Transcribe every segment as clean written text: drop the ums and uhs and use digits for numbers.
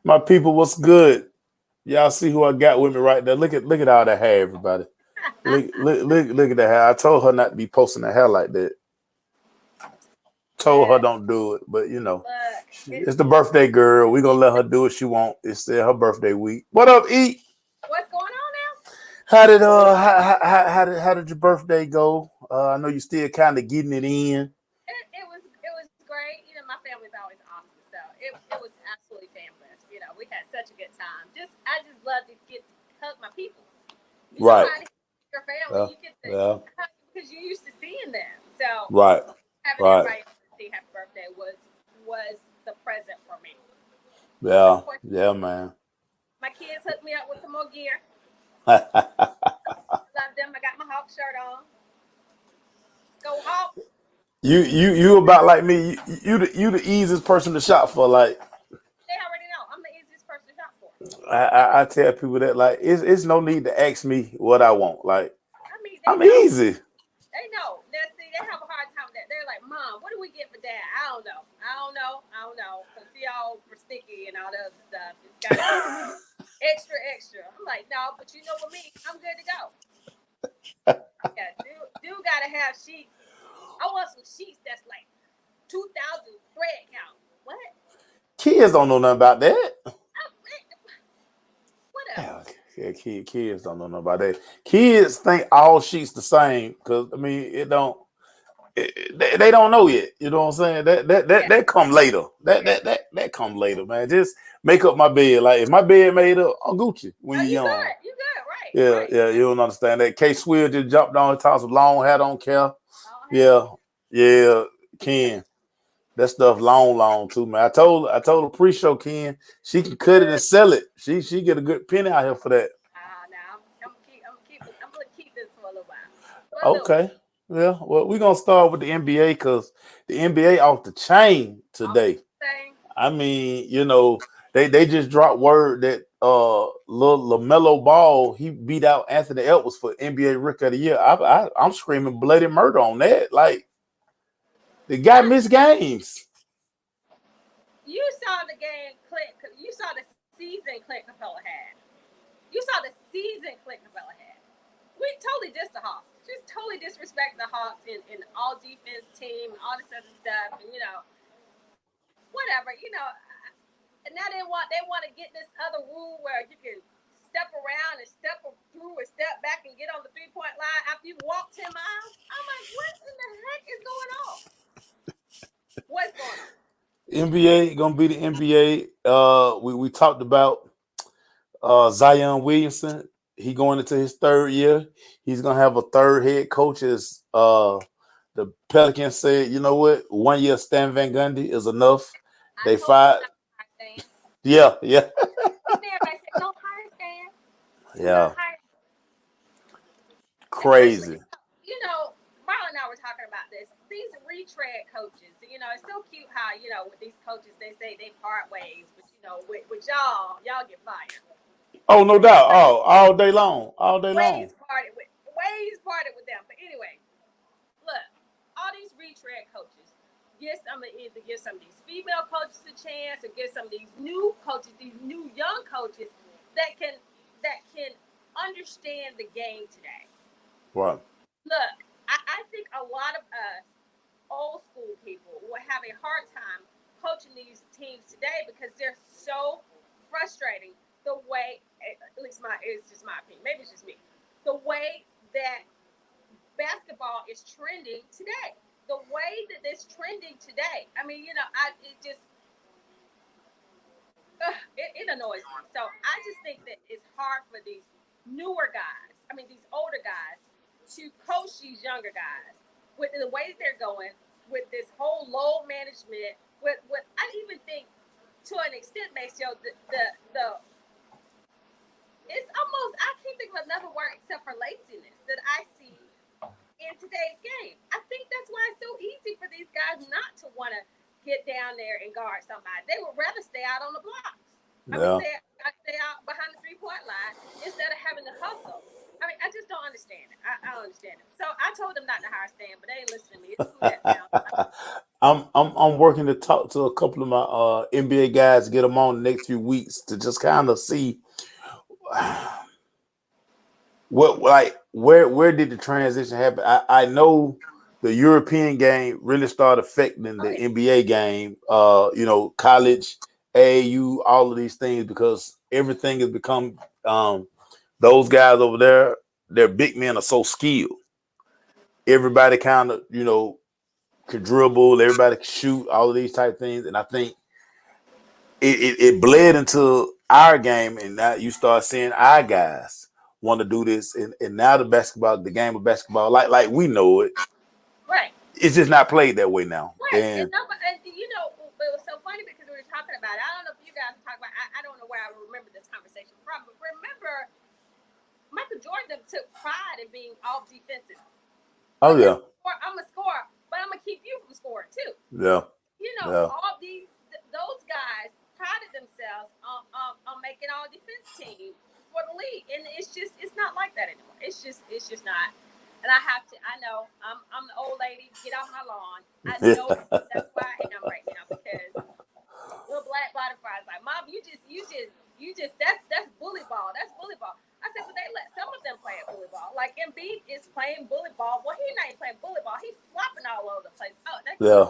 My people, what's good? Y'all see who I got with me right there? Look at all that hair, everybody. Look at that hair. I told her not to be posting the hair like that. Told her Yes, don't do it, but look, it's the birthday girl. We gonna let her do what she want. It's still her birthday week. What up, E? what's going on now? How did your birthday go? I know you still kind of getting it in. It was great. You know, my family's always awesome, so it was absolutely fabulous. You know, we had such a good time. I just love to get to hug my people. You know Right. how to hug your family. Yeah. You get to Yeah. hug because you're used to seeing them. So Right. having Right. everybody say happy birthday was the present for me. Of Yeah. course, Yeah, man. my kids hooked me up with some more gear. Love them. I got my Hawk shirt on. Go Hawks. You about like me. You the easiest person to shop for. Like They already know I'm the easiest person to shop for. I tell people that like it's no need to ask me what I want. Like I mean, they I'm know. easy. They know. See, they have a hard time with that. They're like, Mom, what do we get for Dad? I don't know. I don't know. I don't know. Because he all for sticky and all the other stuff. It's got to be extra, extra. I'm like, no, but you know, with me, I'm good to go. Yeah, do gotta have sheets. I want some sheets that's like 2,000 thread count. What? Kids don't know nothing about that. Whatever. Yeah, yeah, kids don't know nothing about that. Kids think all sheets the same because I mean it don't. They don't know yet. You know what I'm saying? Yeah, That come later. yeah. That come later, man. Just make up my bed. Like if my bed made up, I'm Gucci when Oh, you're you young. good. You good. Right, Yeah, right. yeah, you don't understand that. K Swill just jumped on the top of long hat, don't care. All hat on. Yeah, yeah, Ken. That stuff long too, man. I told her pre-show Ken she can cut it and sell it. She get a good penny out here for that. Now I'm gonna keep this for a little while. For a little while. Okay. Yeah. Well, we're gonna start with the NBA because the NBA off the chain Off the today. thing. I mean, they just dropped word that little LaMelo Ball he beat out Anthony Edwards for NBA Rookie of the Year. I'm screaming bloody murder on that. Like the guy I, missed games. you saw the game Clint. You saw the season Clint Capella had. You saw the season Clint Capella had. We totally dissed the Hawks. Just totally disrespect the Hawks and all defense team and all this other stuff. And whatever. And now they want to get this other rule where you can step around and step through and step back and get on the 3-point line after you walk 10 miles. I'm like, what in the heck is going on? What's going on? NBA gonna be the NBA. We talked about Zion Williamson. He going into his third year. He's gonna have a third head coach. As the Pelicans said, you know what? 1 year Stan Van Gundy is enough. I They told them fired. not to hire Stan. Yeah, yeah, Everybody said, don't hire Stan. Do not yeah. hire. Especially, Crazy. Marlon and I were talking about this. These retread coaches, it's so cute how, with these coaches, they say they part ways, but, with y'all get fired. Oh, no doubt. Oh, all day long. All day long. Ways parted with them. But anyway, look, all these retread coaches, either give some of these female coaches a chance or give some of these new coaches, these new young coaches that can understand the game today. Right. Look, I think a lot of us old school people will have a hard time coaching these teams today because they're so frustrating the way, at least it's just my opinion, maybe it's just me, the way that basketball is trending today. The way that it's trending today. I mean, it just, it annoys me. So I just think that it's hard for these newer guys, these older guys, to coach these younger guys with the way that they're going, with this whole load management. With I even think to an extent, Maceo, the it's almost I can't think of another word except for laziness that I see in today's game. I think that's why it's so easy for these guys not to want to get down there and guard somebody. They would rather stay out on the blocks. Yeah. Stay out behind the 3-point line instead of having to hustle. I just don't understand it. I don't understand it. So I told them not to hire Stan, but they ain't listening to me. It's too late now. I'm working to talk to a couple of my NBA guys, get them on the next few weeks to just kind of see where did the transition happen. I know the European game really started affecting the Right. NBA game. College, AAU, all of these things because everything has become those guys over there. Their big men are so skilled. Everybody kind of can dribble, everybody can shoot, all of these type things. And I think it bled into our game, and now you start seeing our guys want to do this. And now the game of basketball, like we know it, Right. it's just not played that way now. Right. And, And it was so funny because we were talking about it. I don't know if you guys talk about I don't know where I remember this conversation from, but remember Michael Jordan took pride in being all defensive. oh yeah, I'm a scorer, but I'm gonna keep you from scoring too. yeah, yeah, All those guys prided themselves on making all defense team for the league, and it's not like that anymore. It's just not. And I know I'm the old lady. Get off my lawn. I know that's why I am right now because little black butterflies like, Mom, you just that's bully ball. That's bully ball. I said, but they let some of them play at bully ball. Like Embiid is playing bully ball. Well, he's not even playing bully ball. He's flopping all over the place. Oh, that's yeah.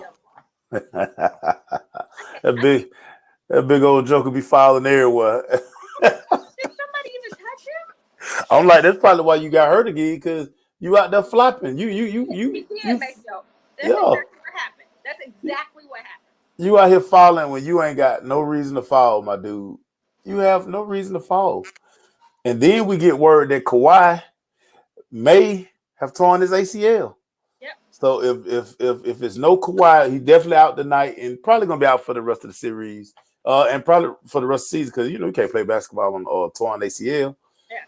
that big old joker be fouling everywhere. Did somebody even touch him? I'm like, that's probably why you got hurt again because you out there flopping. You He did make joke. That's yeah. exactly what happened. That's exactly what happened. You out here falling when you ain't got no reason to fall, my dude. You have no reason to fall. And then we get word that Kawhi may have torn his ACL. Yep. So if it's no Kawhi, he's definitely out tonight and probably gonna be out for the rest of the series. And probably for the rest of the season because you can't play basketball on torn ACL. Yeah.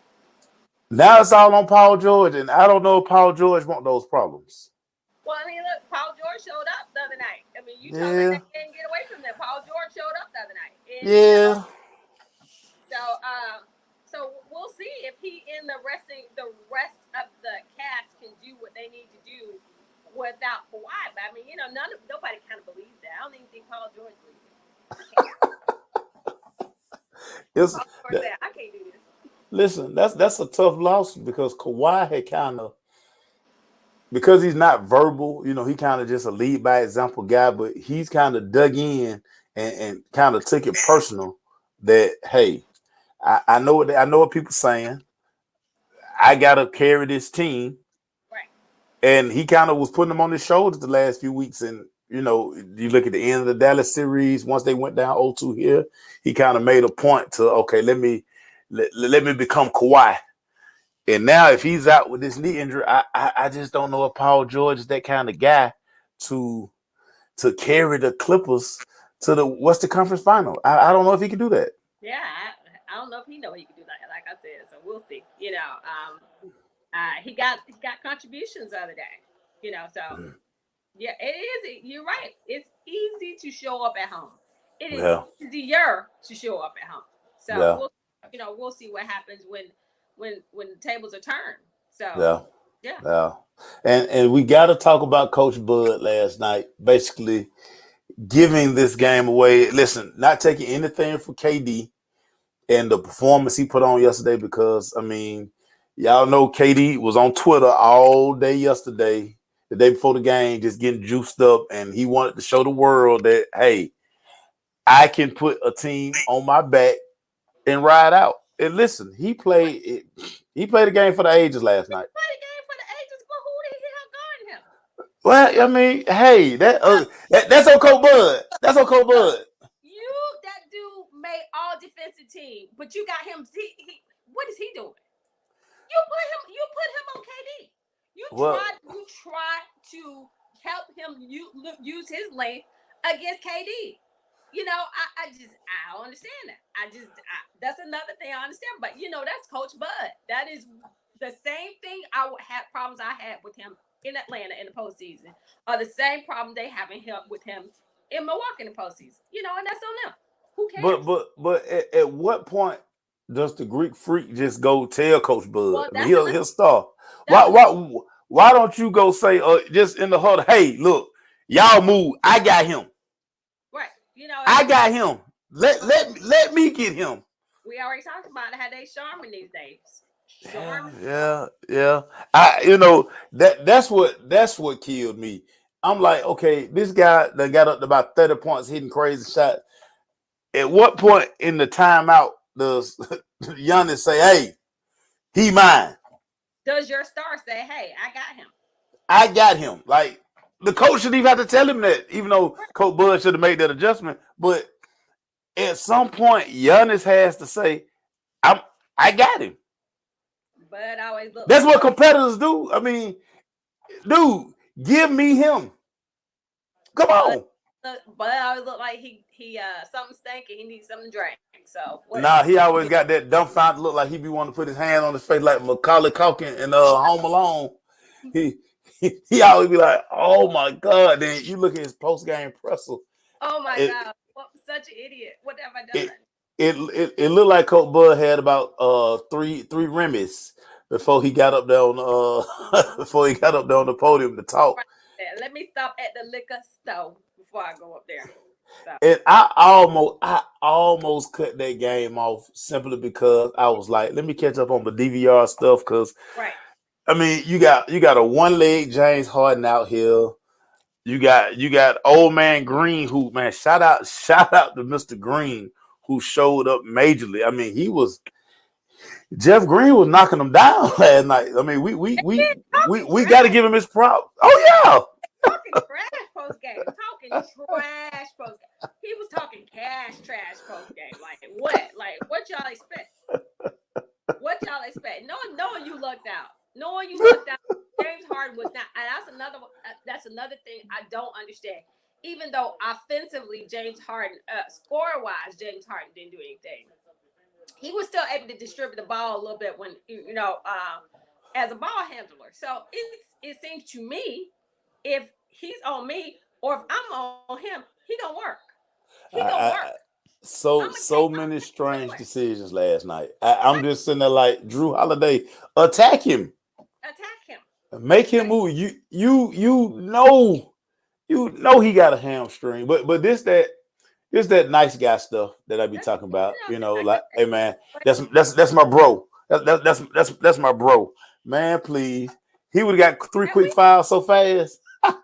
Now it's all on Paul George, and I don't know if Paul George want those problems. Well, I mean, look, Paul George showed up the other night. I mean, you told me they can't get away from them. Paul George showed up the other night. And, So we'll see if he and the rest of the cast can do what they need to do without Kawhi. But I mean, nobody kind of believes that. I don't even think Paul George believes it. I can't do this. Listen, that's a tough loss because Kawhi had because he's not verbal, he kind of just a lead by example guy, but he's kind of dug in and kind of took it personal that, hey, I know what people saying. I gotta carry this team. Right. And he kind of was putting them on his shoulders the last few weeks. And you look at the end of the Dallas series, once they went down 0-2 here, he kind of made a point to, okay, let me become Kawhi. And now if he's out with this knee injury, I just don't know if Paul George is that kind of guy to carry the Clippers to the Western Conference Final. I don't know if he can do that. Yeah, I don't know if he can do that. Like I said, so we'll see. He got contributions the other day. So yeah, it is. You're right. It's easy to show up at home. It is easier to show up at home. So we'll see what happens when the tables are turned. So yeah. And we got to talk about Coach Bud last night, basically giving this game away. Listen, not taking anything from KD and the performance he put on yesterday, because I mean, y'all know KD was on Twitter all day yesterday, the day before the game, just getting juiced up, and he wanted to show the world that, hey, I can put a team on my back and ride out. And listen, he played the game for the ages last night. He played the game for the ages, but who did he have guarding him? Well, I mean, hey, that's Coach Bud. That's Coach Bud. That dude made all defensive team, but you got him. What is he doing? You put him on KD. You try to help him use his length against KD. I don't understand that. That's another thing I understand. But that's Coach Bud. That is the same thing I would have problems I had with him in Atlanta in the postseason, are the same problem they having with him in Milwaukee in the postseason. And that's on them. Who cares? But at what point does the Greek Freak just go tell Coach Bud? Well, I mean, he'll start. Why don't you go say just in the huddle? Hey, look, Y'all move. I got him. Right. You know, I got him. Let me get him. we already talked about how they Charmin these days. Charmin. Yeah. That's what killed me. I'm like, okay, this guy that got up to about 30 points, hitting crazy shots. At what point in the timeout does Giannis say, "Hey, he mine"? Does your star say, "Hey, I got him"? I got him. Like the coach shouldn't even have to tell him that, even though Coach Bud should have made that adjustment. But at some point, Giannis has to say, I got him. But I always look. That's what competitors do. I mean, dude, give me him. Come on. But I always look like he something stinking. He needs something to drink. So Nah, he always got that dumbfounded look like he be wanting to put his hand on his face like Macaulay Culkin in Home Alone. He always be like, "Oh my God!" Then you look at his post game presser. Oh my God! Well, such an idiot. What have I done? It looked like Coach Bud had about three Remy's before he got up there on the podium to talk. Let me stop at the liquor store before I go up there. So. And I almost cut that game off simply because I was like, let me catch up on the DVR stuff because I mean you got a one leg James Harden out here. You got old man Green who, man, shout out to Mr. Green who showed up majorly. I mean, Jeff Green was knocking him down last night. I mean, we got to give him his props. Oh yeah. Talking trash post game. He was talking trash post game. Like what? Like what y'all expect? Knowing you lucked out. James Harden was not. And that's another thing I don't understand. Even though offensively, James Harden, score wise, James Harden didn't do anything. He was still able to distribute the ball a little bit when as a ball handler. So it seems to me, if he's on me or if I'm on him, he gonna work. So many strange decisions last night. I'm just sitting there like, Drew Holiday, attack him. Make him move. You know he got a hamstring, but this that nice guy stuff that I be talking about. You know, like, hey man, that's my bro. That's my bro. Man, please. He would have got 3 quick fouls so fast. And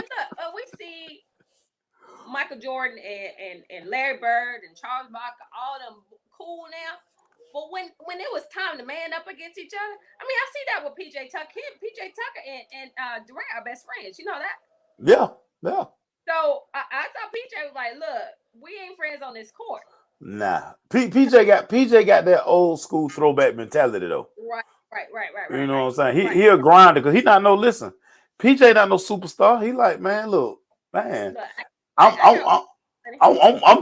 look, we see Michael Jordan and Larry Bird and Charles Barkley, all them cool now. But when it was time to man up against each other, I mean, I see that with PJ Tucker. PJ Tucker and Durant are best friends. You know that? Yeah. So I thought PJ was like, "Look, we ain't friends on this court." Nah, PJ got that old school throwback mentality though. Right. You know what I'm saying? He a grinder because he not no listen. PJ not no superstar. He like, man, look, man, I'm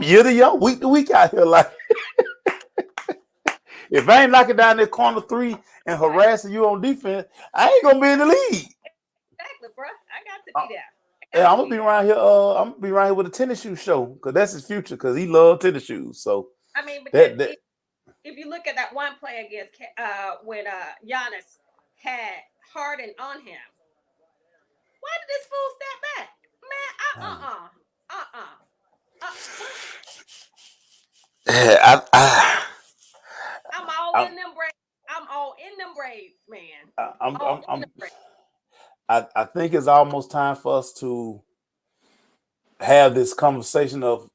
year to year, week to week out here. Like, if I ain't knocking down that corner three and harassing you on defense, I ain't gonna be in the league. Exactly, bro. I got to be there. Yeah, I'm gonna be around here. I'm gonna be around here with a tennis shoe show because that's his future. Because he loves tennis shoes. So I mean, because if you look at that one play against when Giannis had Harden on him, why did this fool step back, man? I'm all in them braids. I'm all in them braids, man. I think it's almost time for us to have this conversation of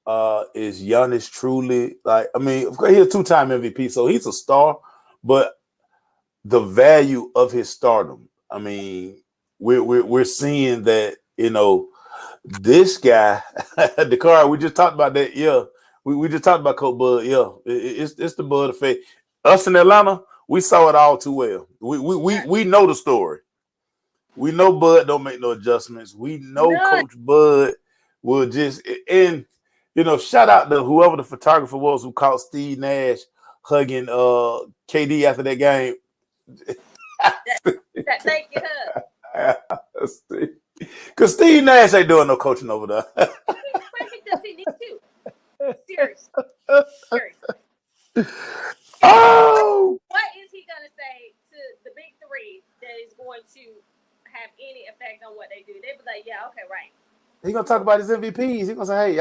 is Giannis truly, like, I mean, of course he's a 2-time MVP, so he's a star, but the value of his stardom, I mean, we're seeing that, you know, this guy, the car we just talked about that, yeah. We just talked about Coach Bud, yeah. It's the Bud effect. Us in Atlanta, we saw it all too well. We know the story. We know Bud don't make no adjustments. We know Coach Bud will just, and you know, shout out to whoever the photographer was who caught Steve Nash hugging KD after that game. Thank you, hug. Because Steve Nash ain't doing no coaching over there. Does he need to? Seriously. Oh. What is he gonna say to the big three that is going to have any effect on what they do? They be like, yeah, okay, right. gonna talk about his MVPs. He's gonna say, "Hey,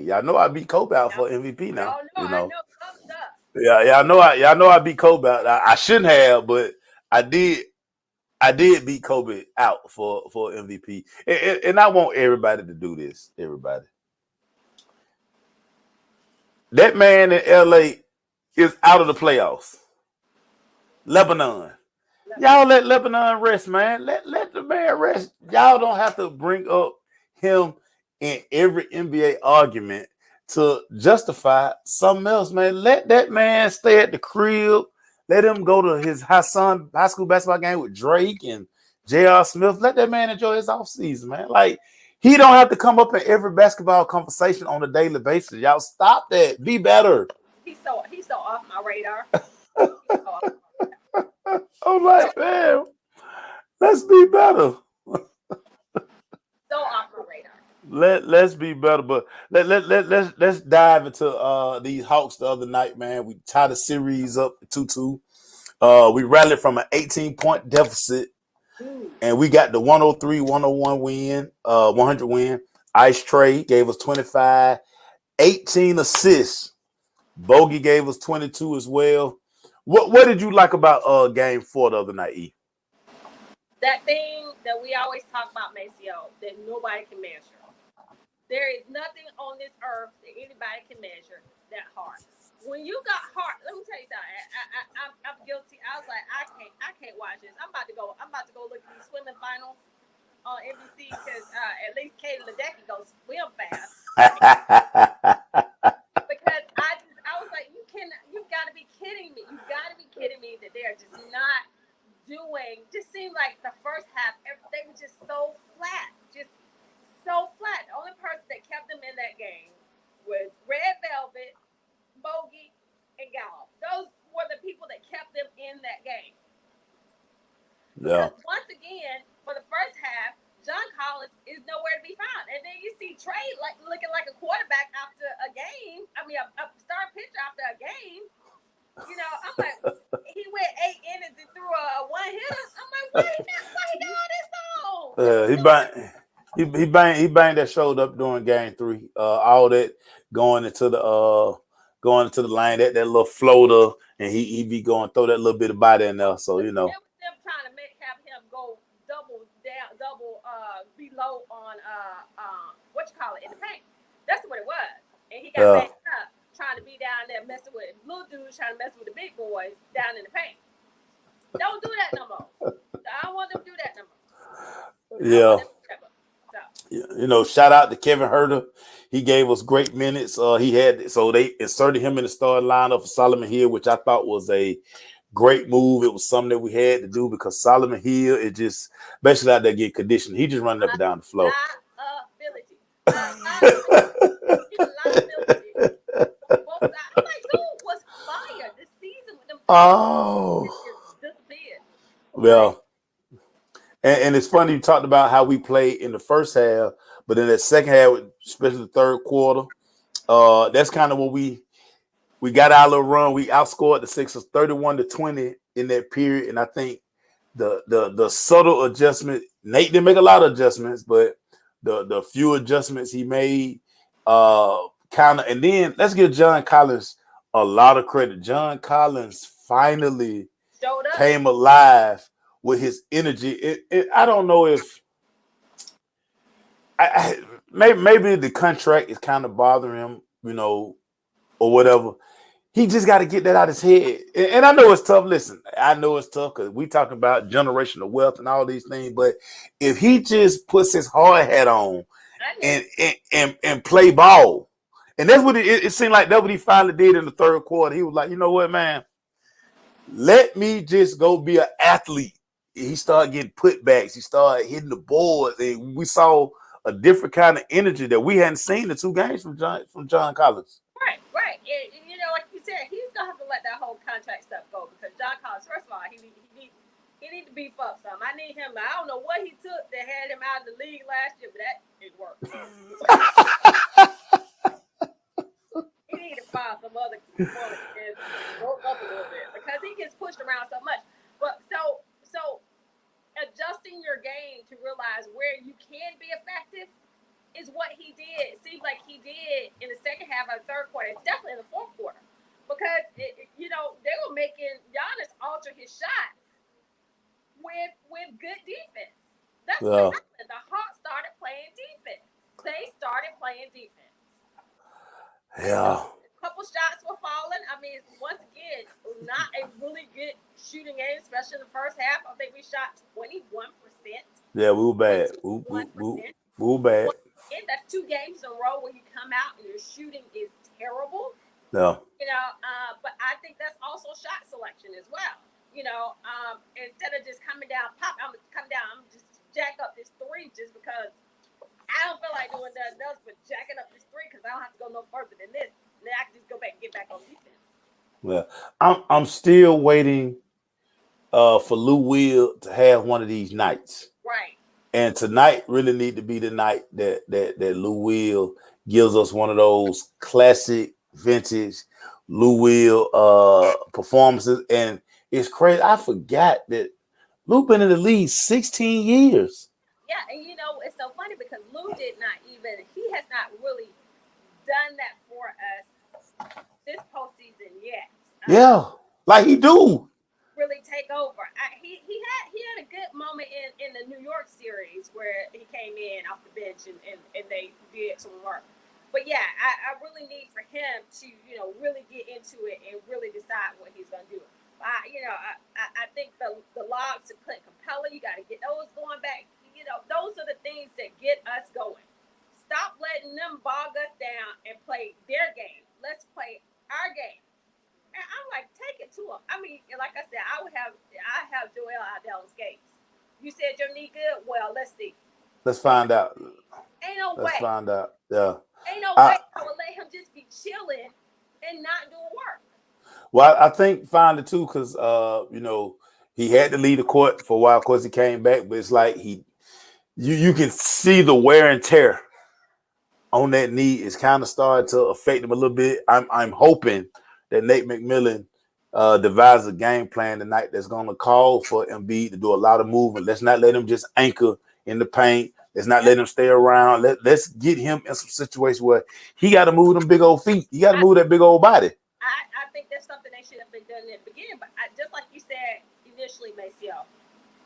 y'all know I beat Kobe out for MVP now." Y'all know I know some stuff. Yeah, y'all know I beat Kobe out. I shouldn't have, but I did. I did beat Kobe out for MVP, and I want everybody to do this. Everybody, that man in LA is out of the playoffs. Lebanon. Y'all let Lebanon rest, man. Let the man rest. Y'all don't have to bring up him in every NBA argument to justify something else, man. Let that man stay at the crib. Let him go to his high school basketball game with Drake and J.R. Smith. Let that man enjoy his offseason, man. Like, he don't have to come up in every basketball conversation on a daily basis. Y'all stop that. Be better. He's so off my radar. I'm like, man, let's be better. So off my radar. Let's be better, but let's dive into these Hawks the other night, man. We tied the series up 2-2. We rallied from an 18-point deficit, and we got the 103-101 win, 100 win. Ice Trey gave us 25, 18 assists. Bogey gave us 22 as well. What did you like about game 4 the other night, E? That thing that we always talk about, Maceo, that nobody can measure. There is nothing on this earth that anybody can measure that heart. When you got heart, let me tell you something. I'm guilty. I was like, I can't watch this. I'm about to go look at these swimming finals on NBC because at least Katie Ledecky goes swim fast. Because I was like, you've got to be kidding me. You've got to be kidding me that they're just not doing. Just seemed like the first half, they were just so flat. Just so flat. The only person that kept them in that game was Red Velvet, Bogey, and Gallup. Those were the people that kept them in that game. Yeah. Because once again, for the first half, John Collins is nowhere to be found. And then you see Trey looking like a quarterback after a game. I mean, a star pitcher after a game. You know, I'm like, he went 8 innings and threw a one-hitter. I'm like, why he got all this on? He banged that shoulder up during game 3. All that going into the line, that little floater, and he be going throw that little bit of body in there. So, you know. It was them trying to have him go double be low on in the paint. That's what it was. And he got backed up trying to be down there messing with little dudes, trying to mess with the big boys down in the paint. Don't do that no more. I don't want them to do that no more. Yeah. You know, shout out to Kevin Huerter. He gave us great minutes. They inserted him in the starting lineup for Solomon Hill, which I thought was a great move. It was something that we had to do because Solomon Hill is just basically out there getting conditioned. He just running up and down the floor. I'm like, dude was fired this season with them. Oh, well, and it's funny you talked about how we played in the first half, but in the second half, especially the third quarter, that's kind of what we got our little run. We outscored the Sixers 31-20 in that period, and I think the subtle adjustment. Nate didn't make a lot of adjustments, but the few adjustments he made, kind of. And then let's give John Collins a lot of credit. John Collins finally came alive with his energy. I don't know if maybe the contract is kind of bothering him, you know, or whatever. He just got to get that out of his head. And I know it's tough. Listen, I know it's tough because we talking about generational wealth and all these things. But if he just puts his hard hat on and play ball, and that's what it seemed like that's what he finally did in the third quarter. He was like, you know what, man? Let me just go be an athlete. He started getting putbacks. He started hitting the boards, and we saw a different kind of energy that we hadn't seen in 2 games from John Collins. Right. And, you know, like you said, he's gonna have to let that whole contract stuff go because John Collins, first of all, he need to beef up some. I need him. I don't know what he took that had him out of the league last year, but that didn't work. He need to find some other and woke up a little bit because he gets pushed around so much. But so adjusting your game to realize where you can be effective is what he did. It seemed like he did in the second half of the third quarter, definitely in the fourth quarter, because they were making Giannis alter his shot with good defense. That's what happened. The Hawks started playing defense. They started playing defense. Yeah. A couple shots were falling. I mean, once again, not a really good shooting game, especially in the first half. I think we shot 21%. Yeah, we were bad. We were bad. And that's 2 games in a row where you come out and your shooting is terrible. Yeah. But I think that's also shot selection as well. Instead of just coming down, I'm gonna come down, I'm just jack up this 3 just because I don't feel like doing nothing else but jacking up this 3 because I don't have to go no further than this. Then I can just go back and get back on defense. Well, I'm still waiting for Lou Will to have one of these nights. Right. And tonight really need to be the night that Lou Will gives us one of those classic vintage Lou Will performances. And it's crazy. I forgot that Lou been in the league 16 years. Yeah, and it's so funny because Lou he has not really done that for us this postseason yet. Yeah, like he do. Really take over. He had a good moment in the New York series where he came in off the bench and they did some work. But yeah, I really need for him to really get into it and really decide what he's gonna do. I think the logs to Clint Capella, you got to get those going back. Those are the things that get us going. Stop letting them bog us down and play their game. Let's play our game. And I'm like, take it to him. I mean, like I said, I have Joel Adele skates. You said your knee good? Well, let's see. Let's find out. Ain't no way. Let's find out. Yeah. Ain't no way I would let him just be chilling and not doing work. Well, I think finally too, because he had to leave the court for a while. Of course, he came back, but it's like you can see the wear and tear on that knee is kind of starting to affect him a little bit. I'm hoping that Nate McMillan devises a game plan tonight that's going to call for Embiid to do a lot of movement. Let's not let him just anchor in the paint. Let's not let him stay around. Let's get him in some situation where he got to move them big old feet. He got to move that big old body. I think that's something they should have been done in the beginning. But just like you said initially, Maceo,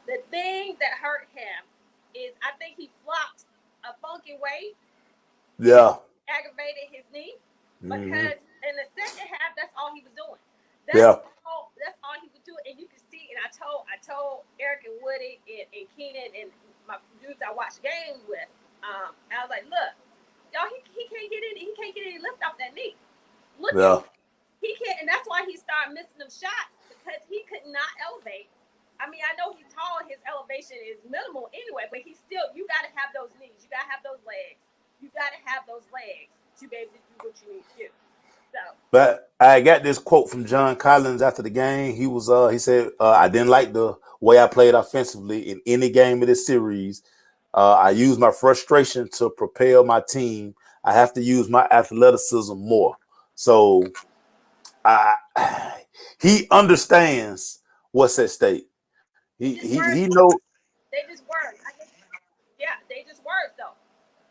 the thing that hurt him is I think he flopped a funky way. Yeah. Aggravated his knee because in the second half, that's all he was doing. That's all he would do. And you can see, and I told Eric and Woody and Keenan and my dudes I watched games with, I was like, look, y'all, he can't get any lift off that knee. Look at him. He can't, and that's why he started missing them shots because he could not elevate. I mean, I know he's tall, his elevation is minimal anyway, but you got to have those knees, you got to have those legs, you got to have those legs to be able to do what you need to do. So. But I got this quote from John Collins after the game. He said, I didn't like the way I played offensively in any game of this series. I used my frustration to propel my team. I have to use my athleticism more. So he understands what's at stake. He knows. They just work. They just work though.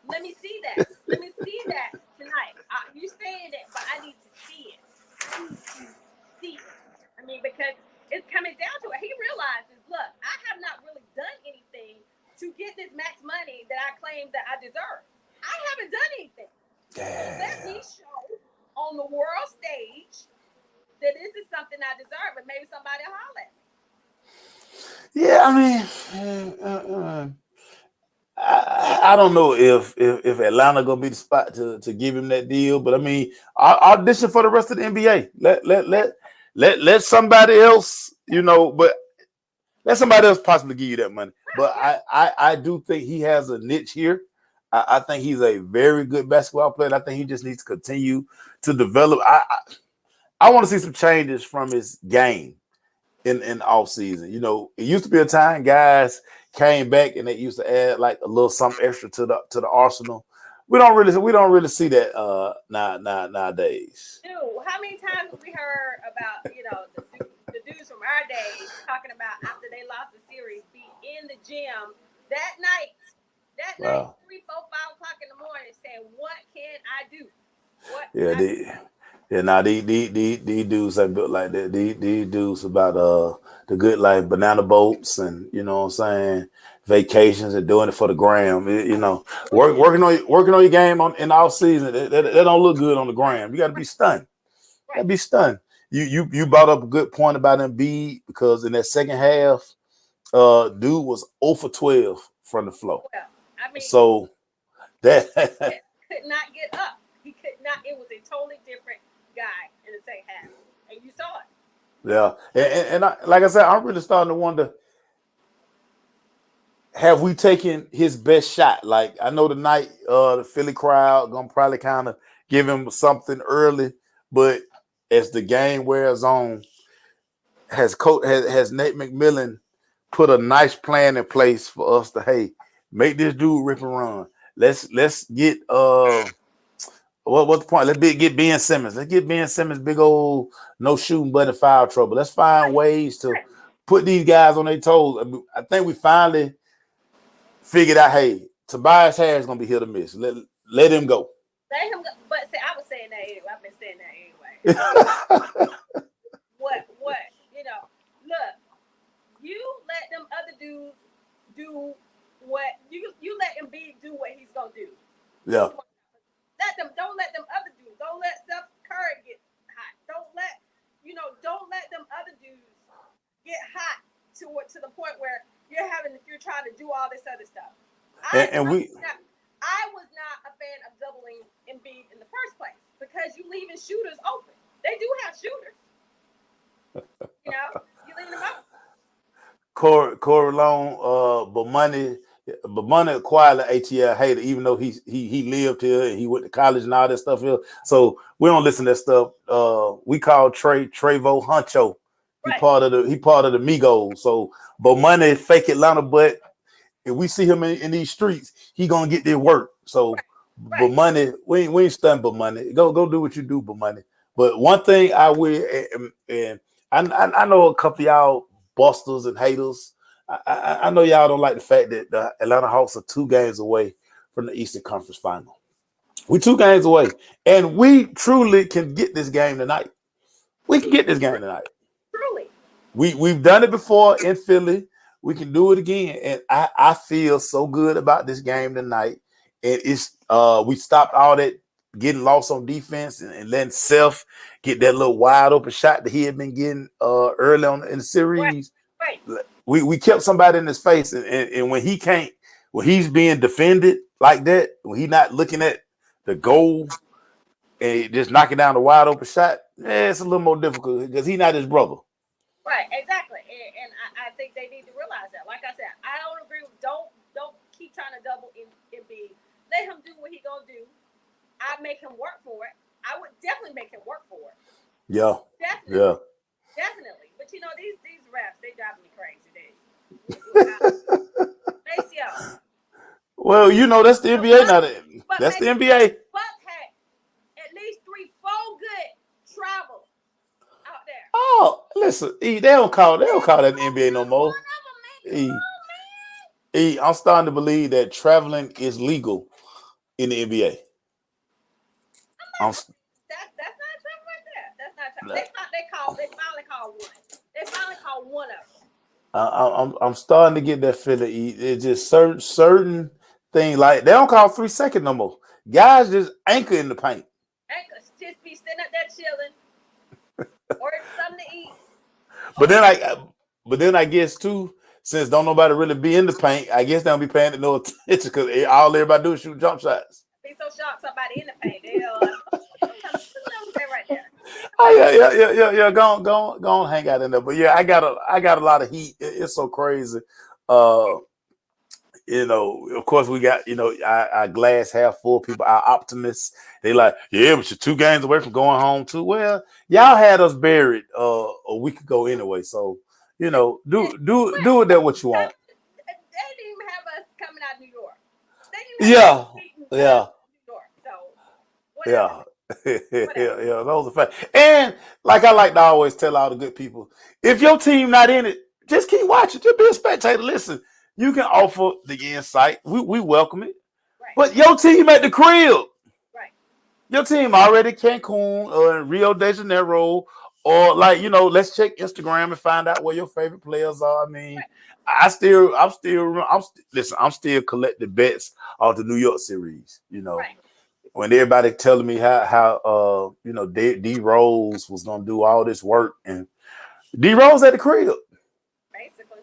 Let me see that. Let me see that tonight. You saying it, but I need to see it. See it. I mean, because it's coming down to it. He realizes, look, I have not really done anything to get this max money that I claim that I deserve. I haven't done anything. So let me show on the world stage that this is something I deserve, and maybe somebody will holler at me. Yeah, I mean, I don't know if Atlanta gonna be the spot to give him that deal, but I mean, audition for the rest of the NBA. Let somebody else, but let somebody else possibly give you that money. But I do think he has a niche here. I think he's a very good basketball player. And I think he just needs to continue to develop. I want to see some changes from his game in off season. It used to be a time guys came back and they used to add like a little something extra to the arsenal. We don't really see that nowadays. Dude, how many times have we heard about the dudes from our days talking about after they lost the series, be in the gym that night, 3-5 5 in the morning saying, "What can I do?" What? These dudes are built like that. These dudes about the good life, banana boats, and you know what I'm saying, vacations, and doing it for the gram. You know, working on your game in the off season. That don't look good on the gram. You got to be stunned. Right. Got to be stunned. You brought up a good point about Embiid, because in that second half, dude was 0 for 12 from the floor. Well, I mean, so that could not get up. He could not. It was a totally different guy in the second half, and you saw it. Yeah, and like I said, I'm really starting to wonder: have we taken his best shot? Like, I know tonight, the Philly crowd gonna probably kind of give him something early, but as the game wears on, has Nate McMillan put a nice plan in place for us to make this dude rip and run. Let's get what's the point? Let's get Ben Simmons. Let's get Ben Simmons big old no shooting but in foul trouble. Let's find ways to put these guys on their toes. I think we finally figured out, Tobias Harris gonna be hit or miss. Let him go. Let him go. But see, I was saying that anyway. I've been saying that anyway. What? You know, look, you let them other dudes do what you let Embiid do what he's gonna do. Yeah. Don't let them other dudes. Don't let Steph Curry get hot. Don't let them other dudes get hot to the point where you're trying to do all this other stuff. I was not a fan of doubling Embiid in the first place, because you leaving shooters open. They do have shooters. You know, you leaving them open. Corey Long, but money acquired the ATL hater, even though he lived here and he went to college and all that stuff here. So we don't listen to that stuff. We call Trevo Huncho. He part of the Migos. So, but money fake Atlanta, but if we see him in these streets, he gonna get their work. So, but money, we ain't stunned. But money, go do what you do. But money. But one thing I will, and I know a couple of y'all busters and haters. I know y'all don't like the fact that the Atlanta Hawks are 2 games away from the Eastern Conference Final. We're 2 games away, and we truly can get this game tonight. We can get this game tonight. Truly. We've done it before in Philly. We can do it again, and I feel so good about this game tonight. And it's we stopped all that getting lost on defense and letting Seth get that little wide open shot that he had been getting early on in the series. Right. We kept somebody in his face, and when he's being defended like that, when he's not looking at the goal and just knocking down the wide open shot, it's a little more difficult because he's not his brother. Right, exactly, and I think they need to realize that. Like I said, I don't agree with don't keep trying to double Embiid. Let him do what he gonna do. I make him work for it. I would definitely make him work for it. Yeah. Definitely. But you know, these refs, they driving me crazy. Maceo. Well, you know, that's the NBA now. That's the NBA. Bucks had at least 3-4 good travel out there. Oh, listen, they don't call that the NBA no more. I'm starting to believe that traveling is legal in the NBA. That's not travel right there. That's not travel. They finally called one. They finally called one of them. I'm starting to get that feeling. It's just certain things, like they don't call 3 seconds no more. Guys just anchor in the paint. Just be sitting up there chilling, or something to eat. But then I guess too, since don't nobody really be in the paint, I guess they don't be paying no attention because all everybody do is shoot jump shots. Be so shocked somebody in the paint. They'll right there. Oh yeah. Go on, hang out in there. But yeah, I got a lot of heat. It's so crazy. You know, of course we got, you know, our glass half full people, our optimists. They like, yeah, but you're 2 games away from going home too. Well, y'all had us buried a week ago anyway. So, you know, do with that what you want. They didn't even have us coming out of New York. Yeah. New York, so whatever. Yeah, those are facts. And like I like to always tell all the good people, if your team not in it, just keep watching. Just be a spectator. Listen, you can offer the insight. We welcome it. Right. Right. But your team at the crib. Right. Your team already Cancun or Rio de Janeiro, or like let's check Instagram and find out where your favorite players are. I mean, I'm still collecting bets off the New York series. Right. When everybody telling me how D Rose was gonna do all this work, and D Rose at the crib. Basically.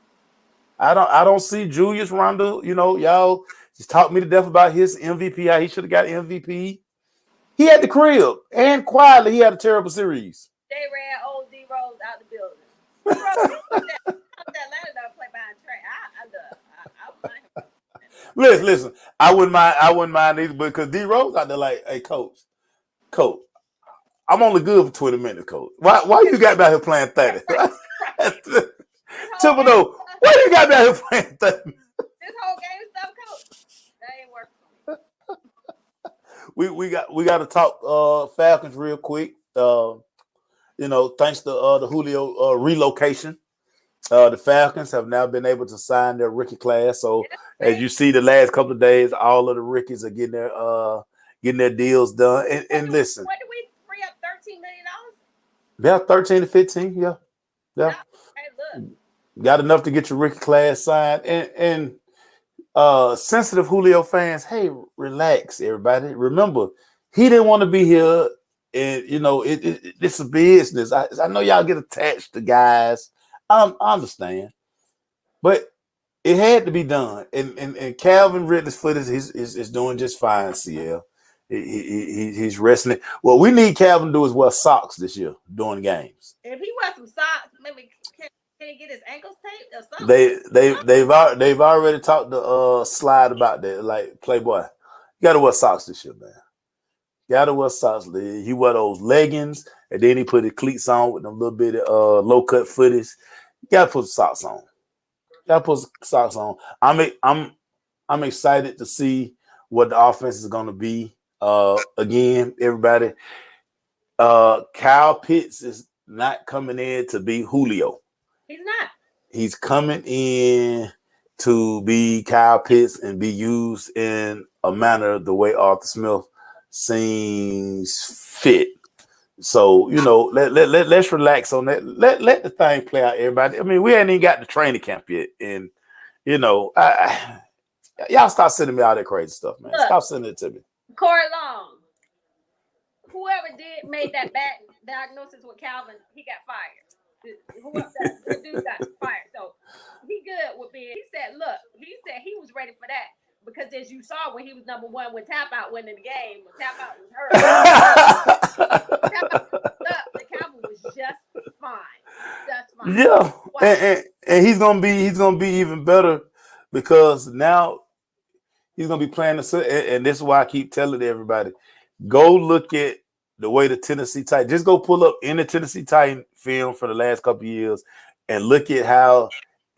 I don't see Julius Randle. Y'all just talk me to death about his MVP. How he should have got MVP. He had the crib, and quietly he had a terrible series. They ran old D Rose out the building. That Atlanta don't play behind Trey. I Listen. I wouldn't mind either, because D Rose out there like, hey, coach, I'm only good for 20 minutes, coach. Why you got me out here playing 30? Thibodeau, why you got me out here playing 30? This whole game stuff, coach. That ain't working. We got to talk Falcons real quick. Thanks to the Julio relocation, the Falcons have now been able to sign their rookie class. So as you see, the last couple of days, all of the rookies are getting their deals done. And listen, what did we free up $13 million? Yeah, 13 to 15. Yeah. Hey, look. Got enough to get your rookie class signed. And sensitive Julio fans, hey, relax, everybody. Remember, he didn't want to be here. And it's a business. I know y'all get attached to guys. I understand, but it had to be done. And Calvin Ridley's foot is doing just fine. CL, he's wrestling. What we need Calvin to do is wear socks this year during games. If he wears some socks, maybe can he get his ankles taped or something? They've already talked to Slide about that. Like, Playboy, you got to wear socks this year, man. Gotta wear socks. He wear those leggings, and then he put his cleats on with them little bit of low cut footies. You gotta put socks on. I'm excited to see what the offense is gonna be. Again, everybody. Kyle Pitts is not coming in to be Julio. He's not. He's coming in to be Kyle Pitts and be used in a manner the way Arthur Smith seems fit. So let's relax on that. Let the thing play out, everybody. I mean, we ain't even got the training camp yet, and y'all stop sending me all that crazy stuff, man. Look, stop sending it to me. Corey Long, whoever made that bad diagnosis with Calvin, he got fired. Whoever the dude got fired. So he good with being. He said he was ready for that. Because as you saw when he was number one, when Tap Out went in the game, when Tap Out was hurt, the Cowboys was just fine. Just fine. Yeah, wow. and he's gonna be even better, because now he's gonna be playing and this is why I keep telling everybody, go look at the way the Tennessee Titans. Just go pull up in the Tennessee Titan film for the last couple of years and look at how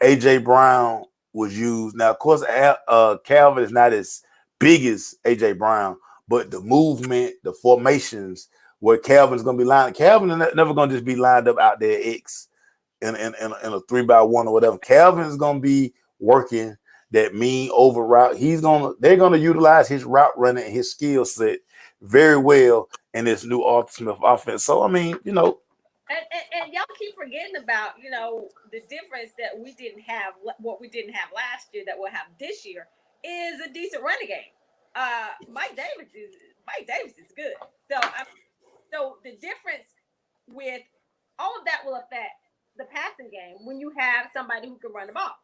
AJ Brown was used. Now, of course, Calvin is not as big as AJ Brown, but the movement, the formations where Calvin's going to be lined. Calvin is never going to just be lined up out there X in a 3x1 or whatever. Calvin is going to be working that mean over route. They're going to utilize his route running and his skill set very well in this new Arthur Smith offense. So, I mean, And y'all keep forgetting about, the difference that we didn't have, what we didn't have last year that we'll have this year is a decent running game. Mike Davis is good. So the difference with all of that will affect the passing game when you have somebody who can run the ball.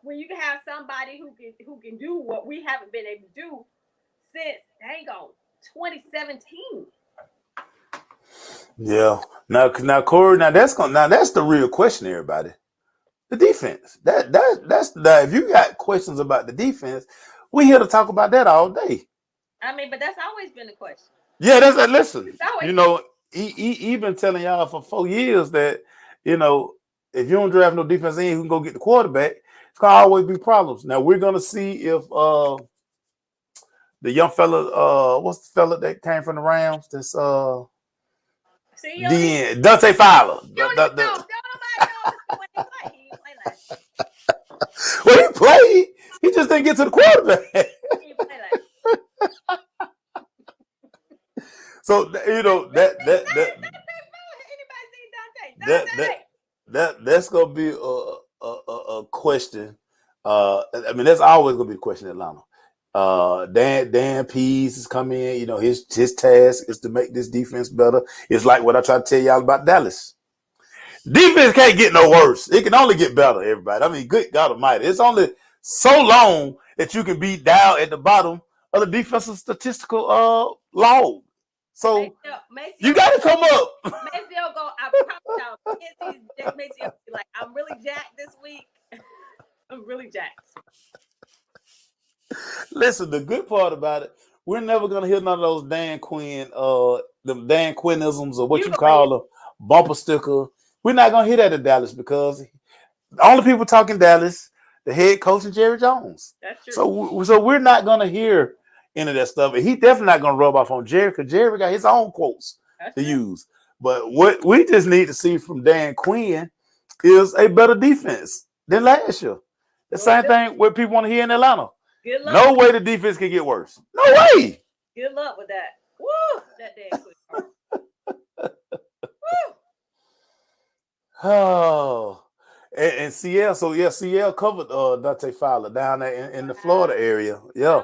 When you can have somebody who can do what we haven't been able to do since 2017. Yeah. Now, Corey. That's the real question, everybody. The defense. That's if you got questions about the defense, we're here to talk about that all day. I mean, but that's always been the question. Yeah, listen. He been telling y'all for 4 years that if you don't draft no defense end who can go get the quarterback, it's gonna always be problems. Now we're gonna see if the young fella, what's the fella that came from the Rams? That's Dante Fowler. Well, he played. He just didn't get to the quarterback. So you know Anybody seen Dante? that Dante. that's gonna be a question. I mean, that's always gonna be the question in Atlanta. Dan Pease is coming in. You know, his task is to make this defense better. It's like what I try to tell y'all about Dallas. Defense can't get no worse. It can only get better, everybody. I mean, good God Almighty. It's only so long that you can be down at the bottom of the defensive statistical log. So Maceo you got to come up. Maceo go. I promise y'all. Maceo be like, I'm really jacked this week. I'm really jacked. Listen, the good part about it, we're never gonna hear none of those Dan Quinn, them Dan Quinnisms or what you call a bumper sticker. We're not gonna hear that in Dallas because the only people talking Dallas, the head coach and Jerry Jones. That's true. So we're not gonna hear any of that stuff, and he definitely not gonna rub off on Jerry because Jerry got his own quotes to use. But what we just need to see from Dan Quinn is a better defense than last year. The same thing what people want to hear in Atlanta. Good luck. No way the defense can get worse. No way. Good luck with that. Woo! That Dan Quinn. Woo! Oh, and CL. So yeah, CL covered Dante Fowler down there in the Florida area. Yeah,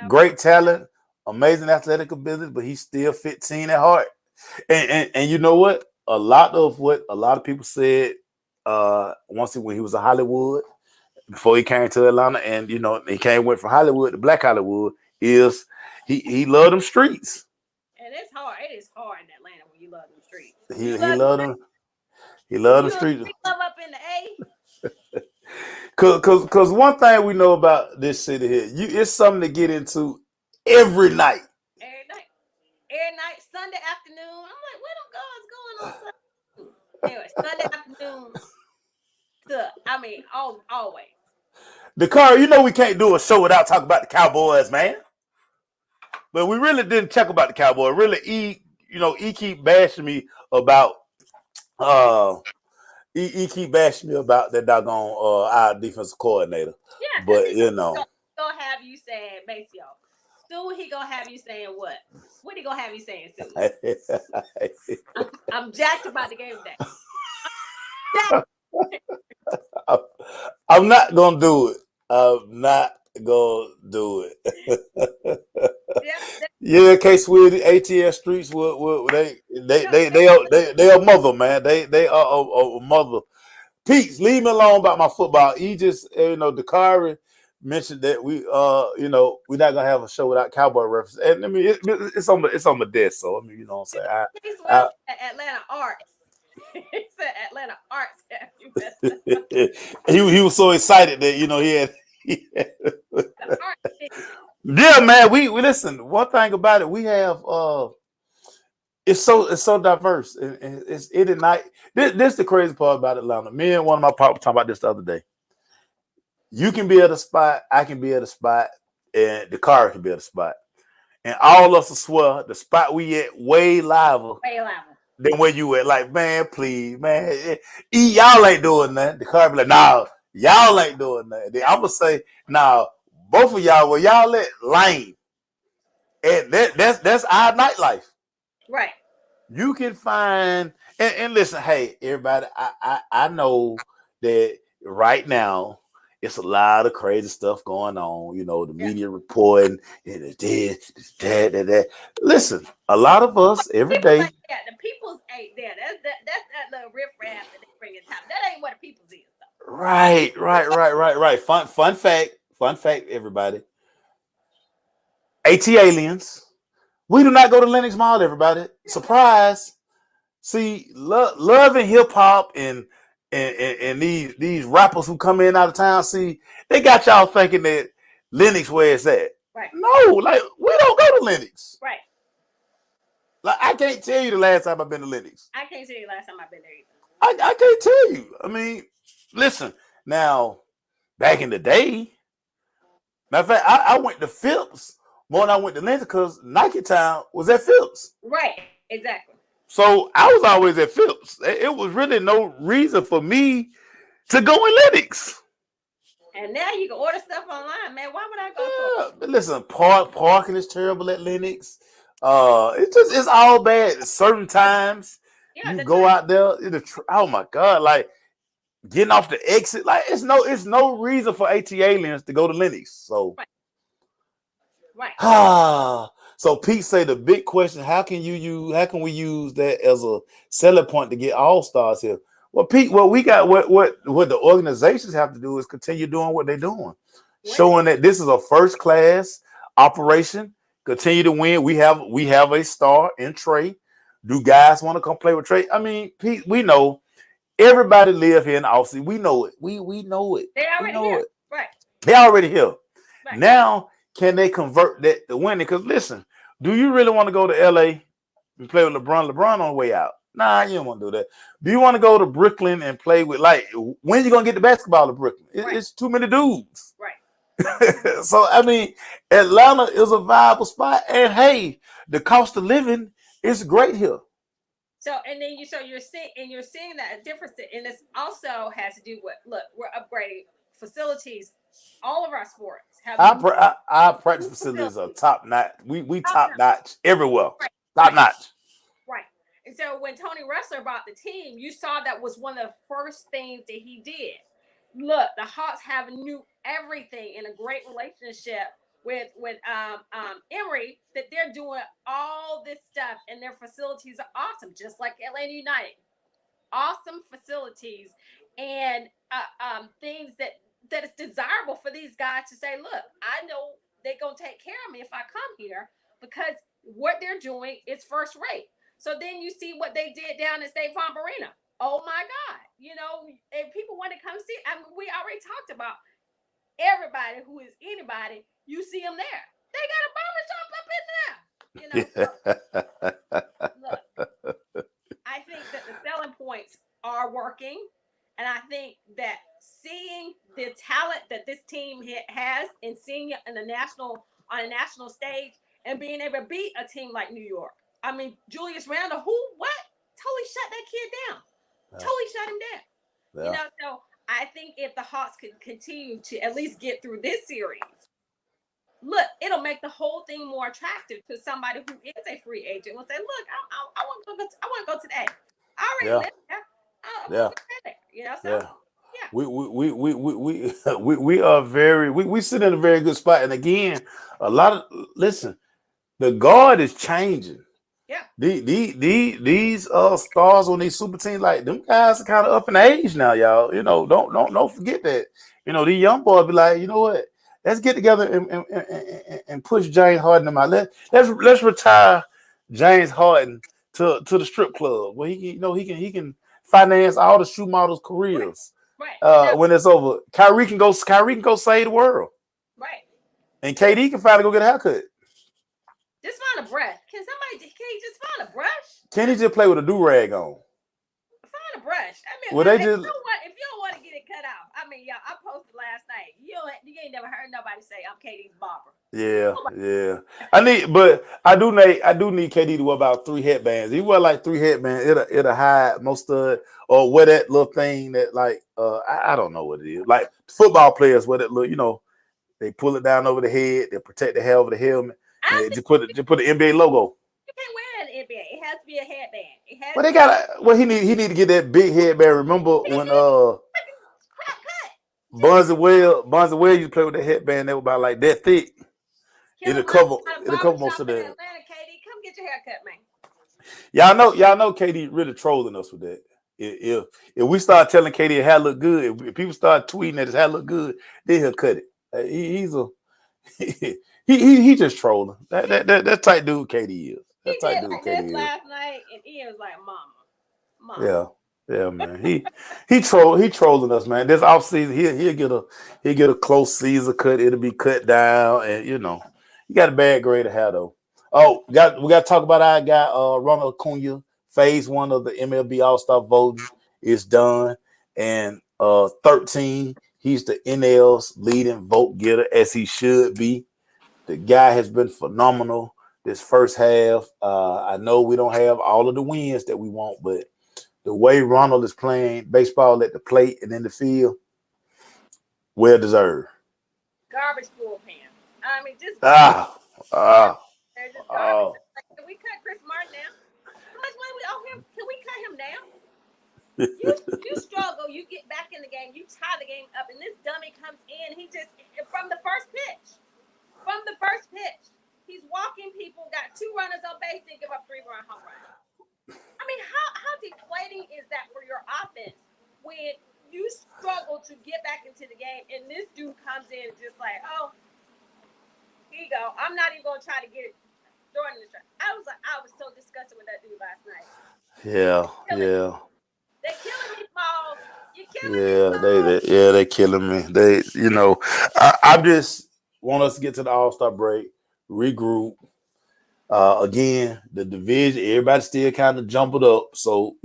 great talent, amazing athletic ability, but he's still 15 at heart. And you know what? A lot of people said when he was in Hollywood before he came to Atlanta, and you know he went from Hollywood to Black Hollywood. Is he loved them streets? And it's hard. It is hard in Atlanta when you love them streets. He loved them. He loved the streets. Love up in the A. Cause one thing we know about this city here, it's something to get into every night. Every night, Sunday afternoon. I'm like, where them guns going on Sunday? Anyway, Sunday afternoon. Always. The car, you know we can't do a show without talking about the Cowboys, man. But we really didn't check about the Cowboys. Really, he keep bashing me about he keep bashing me about that doggone our defensive coordinator. Yeah, but you know, gonna have you saying Maceo. Soon he gonna have you saying what? What he gonna have you saying soon? I'm jacked about the game today. I'm not gonna do it. I'm not gonna do it. Yeah, K-Swift, ATL Streets. They are mother, man. They are a mother. Pete's, leave me alone about my football. He just, Dakari mentioned that we're not gonna have a show without Cowboy reference. And I mean, it's on my desk. So I mean, you know what I'm saying. Atlanta Arts. He said Atlanta Arts. he was so excited that he had. Yeah, man. We listen. One thing about it, we have it's so diverse, and it's ignite. This the crazy part about Atlanta. Me and one of my partners talking about this the other day. You can be at a spot, I can be at a spot, and the car can be at a spot, and all of us will swear the spot we at way liver than where you at. Like, man, please, man, y'all ain't doing that. The car be like, nah, y'all ain't doing that. Then I'm gonna say, nah, both of y'all, where y'all at, lame, and that's our nightlife. Right. You can find and listen, hey, everybody, I know that right now it's a lot of crazy stuff going on. The media reporting and that. Listen, a lot of us every day. Like that. The people's ain't there. That's that little riffraff that they bring in town. That ain't what the people's is. Though. Right. Fun fact, everybody. AT aliens. We do not go to Lenox Mall, everybody. Surprise. See, love and hip hop and these rappers who come in out of town, see, they got y'all thinking that Lenox where it's at. Right. No, like we don't go to Lenox. Right. Like I can't tell you the last time I've been to Lenox. I can't tell you the last time I've been there either. I can't tell you. I mean, listen, now back in the day, matter of fact, I went to Phipps more than I went to Lenox because Nike Town was at Phipps. Right, exactly. So I was always at Phipps. It was really no reason for me to go in Lenox. And now you can order stuff online, man. Why would I go? But listen, parking is terrible at Lenox. It's all bad. At certain times Yeah, you the go time. out there, oh my god, like getting off the exit, like it's no reason for AT aliens to go to Lennox. So Right. Right. so Pete say the big question, how can we use that as a selling point to get all stars here? Well, Pete, what the organizations have to do is continue doing what they're doing, Winning. showing that this is a first class operation. Continue to win. We have a star in Trey. Do guys want to come play with Trey? I mean, Pete, we know everybody live here in the offseason. We know it. We know it. They're We already know here. it. Right. They already here. Right. Now, can they convert that to winning? Because listen, do you really want to go to LA and play with LeBron? LeBron on the way out. Nah, you don't want to do that. Do you want to go to Brooklyn and play with, like, when you gonna get the basketball to Brooklyn? Right. It's too many dudes. Right. So I mean, Atlanta is a viable spot, and hey, the cost of living is great here. So and then you're seeing that difference, and this also has to do with, look, we're upgrading facilities. All of our sports have Our practice facilities are top notch. We top notch everywhere. Right. Top notch. Right. And so when Tony Ressler bought the team, you saw that was one of the first things that he did. Look, the Hawks have knew everything in a great relationship with Emory, that they're doing all this stuff, and their facilities are awesome, just like Atlanta United. Awesome facilities and things that is desirable for these guys to say, look, I know they're gonna take care of me if I come here, because what they're doing is first rate. So then you see what they did down at State Farm Arena. Oh my God. You know, if people want to come see, I mean, we already talked about everybody who is anybody, you see them there. They got a barber shop up in there. Look, I think that the selling points are working. And I think that seeing the talent that this team has, and seeing it on a national stage, and being able to beat a team like New York. I mean, Julius Randle, totally shut that kid down. Yeah. Totally shut him down. Yeah. You know, so I think if the Hawks could continue to at least get through this series, look, it'll make the whole thing more attractive to somebody who is a free agent. Will say, look, I want to go today. I already live there. You know, so we are we sit in a very good spot. And again, the guard is changing. Yeah. These stars on these super teams, like, them guys are kind of up in age now, y'all. You know, don't forget that. You know, these young boys be like, you know what? Let's get together and push James Harden out. Let's retire James Harden to the strip club where he can finance all the shoe models' careers. Right. When it's over, Kyrie can go save the world. Right. And KD can finally go get a haircut. Just find a brush. Can he just find a brush? Can he just play with a do-rag on? Find a brush. I mean, well, if you don't want to get it cut off, I mean, y'all, I posted last night. You ain't never heard nobody say I'm KD's barber. Yeah. I do need KD to wear about 3 headbands. He wear like 3 headbands. It'll hide most of it, or wear that little thing that, like, I don't know what it is. Like football players wear that little, you know, they pull it down over the head, they protect the head over the helmet. Just put the NBA logo. You can't wear an NBA. It has to be a headband. Well, they got he need to get that big headband. Remember when Bonzi Wells used to play with that headband that was about like that thick. It'll cover most of that. Atlanta, KD, come get your haircut, man. Y'all know KD really trolling us with that. If we start telling KD his hair look good, if people start tweeting that his hair look good, then he'll cut it. He just trolling. That type dude KD is. That type dude KD is. Last night, and he was like, "Mama." Yeah, man. He trolling us, man. This offseason, he'll get a close Caesar cut. It'll be cut down, and you know, he got a bad grade of hair though. Oh, we got to talk about our guy, Ronald Acuna. Phase 1 of the MLB All-Star voting is done, and 13, he's the NL's leading vote getter, as he should be. The guy has been phenomenal this first half. I know we don't have all of the wins that we want, but the way Ronald is playing baseball at the plate and in the field, well deserved. Garbage bullpen. I mean, just garbage. Chris Martin now. How much money we owe him? Can we cut him now? You struggle. You get back in the game. You tie the game up, and this dummy comes in. He just from the first pitch. He's walking people, got 2 runners on base, and give up 3-run home run. I mean, how deflating is that for your offense when you struggle to get back into the game, and this dude comes in just like, oh, here you go. I'm not even gonna try to get it during the strike. I was so disgusted with that dude last night. Yeah. They're killing me, Paul. You're killing me. They're killing me. I just want us to get to the All-Star break, regroup. Again, the division, everybody's still kind of jumbled up. So,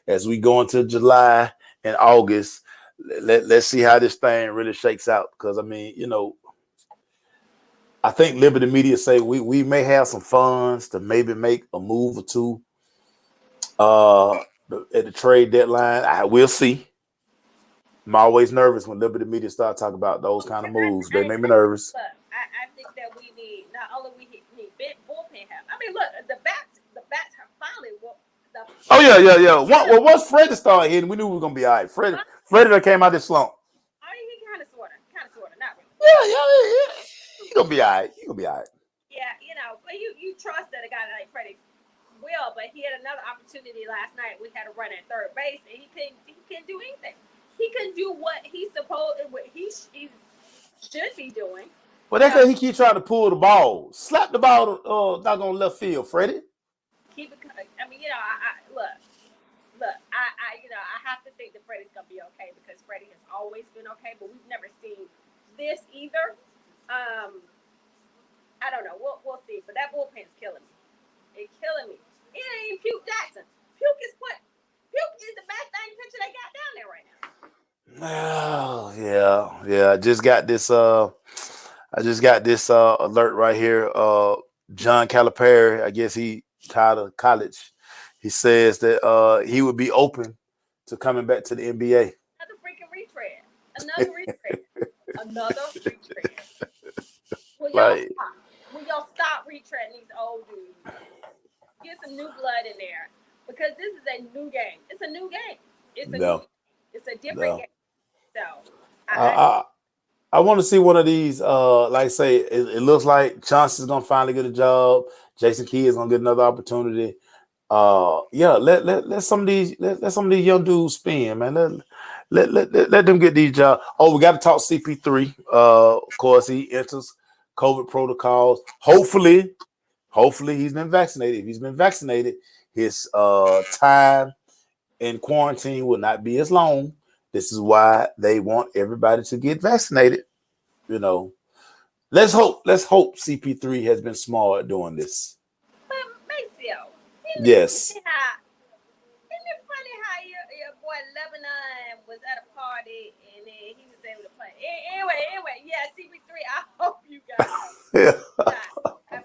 as we go into July and August, let's see how this thing really shakes out. Because, I mean, I think Liberty Media say we may have some funds to maybe make a move or two at the trade deadline. I will see. I'm always nervous when Liberty Media start talking about those kind of moves. They make me nervous. Look, I think that we need not only we need big bullpen help. I mean, look, the bats are finally. Once Freddie started hitting, we knew we were gonna be all right. Freddie that came out this slump. I mean, he kind of sorta, not really. Yeah. He gonna be all right. Yeah, but you trust that a guy like Freddie will, but he had another opportunity last night. We had a run at third base, and he couldn't do anything. He can do what he should be doing. Well, that's because he keeps trying to pull the ball. Slap the ball not on left field, Freddie. Keep it. I mean, I have to think that Freddie's gonna be okay because Freddie has always been okay, but we've never seen this either. I don't know. We'll see. But that bullpen's killing me. It's killing me. It ain't Puke Jackson. Puke is the best thing pitcher they got down there right now. Oh, yeah. I just got this alert right here. John Calipari, I guess he tired of college. He says that he would be open to coming back to the NBA. Another freaking retread. Another retread. Will y'all stop retreading these old dudes? Get some new blood in there because this is a new game. It's a new game. It's a different game. So I want to see one of these. Like I say, it looks like Johnson's gonna finally get a job. Jason Kidd is gonna get another opportunity. Let some of these young dudes spin, man. Let them get these jobs. Oh, we got to talk CP3. Of course, he enters COVID protocols. Hopefully he's been vaccinated. If he's been vaccinated, his time in quarantine will not be as long. This is why they want everybody to get vaccinated. Let's hope CP3 has been smart doing this. But Maceo, yes. Isn't it funny how your boy Lebanon was at a party and then he was able to play? Anyway, yeah, CP3. I hope you guys. I hope that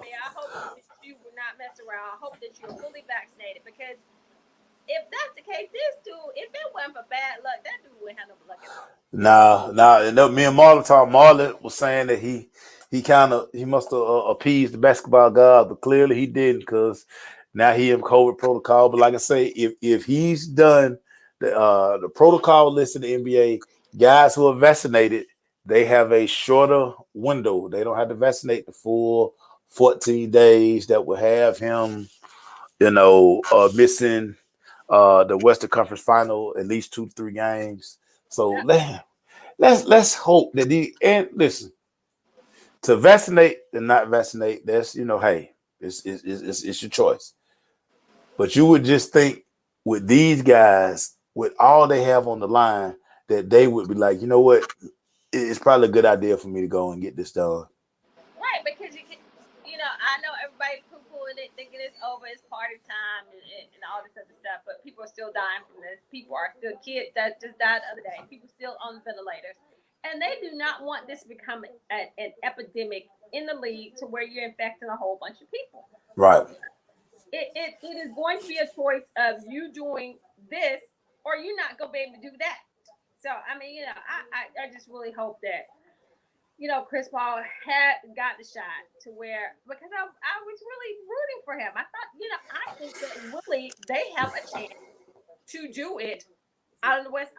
you will not mess around. I hope that you're fully vaccinated because if that's the case, this dude, if it wasn't for bad luck, that dude wouldn't have no luck at all. Me and Marlon talked. Marlon was saying that he must have appeased the basketball god, but clearly he didn't because now he in COVID protocol. But like I say, if he's done the protocol list in the NBA, guys who are vaccinated, they have a shorter window. They don't have to vaccinate the full 14 days that will have him, missing the Western Conference Final at least 2-3 games. So let's hope that and listen, to vaccinate and not vaccinate, that's hey, it's your choice. But you would just think with these guys, with all they have on the line, that they would be like, you know what, it's probably a good idea for me to go and get this done. Right, because I know everybody poo-pooing it, thinking it's over, it's party time and all this other stuff, but people are still dying from this. People are still kids that just died the other day. People still on ventilators. And they do not want this to become an epidemic in the league to where you're infecting a whole bunch of people. Right. It is going to be a choice of you doing this or you're not going to be able to do that. So, I just really hope that Chris Paul had got the shot to where because I was really rooting for him. I thought, I think that really they have a chance to do it out of the West,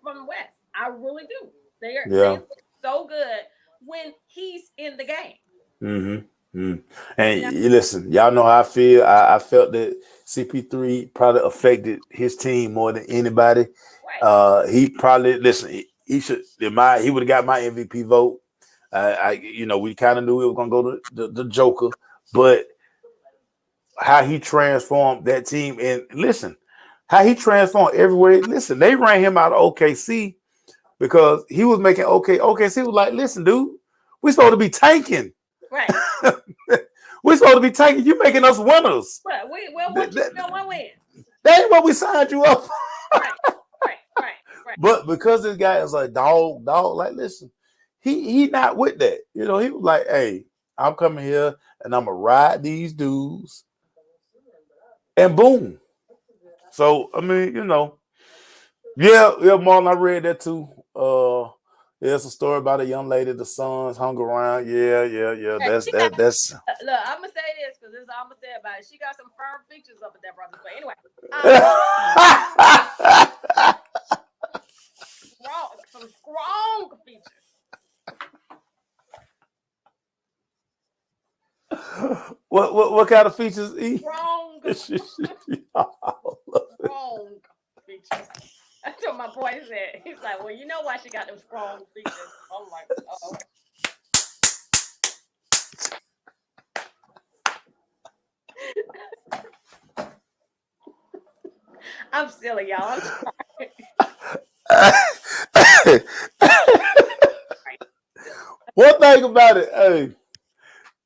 from the West. I really do. They Yeah. look so good when he's in the game. Mm-hmm. Mm. You And know, listen, y'all know how I feel. I felt that CP3 probably affected his team more than anybody. right? He probably listen. He should. He would have got my MVP vote. We kind of knew we were gonna go to the Joker, but how he transformed that team and listen, how he transformed everywhere. Listen, they ran him out of OKC because he was making OKC was like, listen, dude, we supposed to be tanking. Right. We're supposed to be tanking. You making us winners. But what you still want to win? That ain't what we signed you up for. Right. Right. But because this guy is like dog, like listen, he not with that. He was like, hey, I'm coming here and I'm gonna ride these dudes. And boom. So I mean, yeah, Marlon, I read that too. There's a story about a young lady, the sons hung around. Yeah. That's that's Look, I'm gonna say this because this is all I'm gonna say about it. She got some firm features up at that brother. But anyway, some strong features. What kind of features? Strong features. That's what my boy said. He's like, well, you know why she got them strong features. I'm like, oh. I'm silly, y'all. I'm sorry. One thing about it, hey, you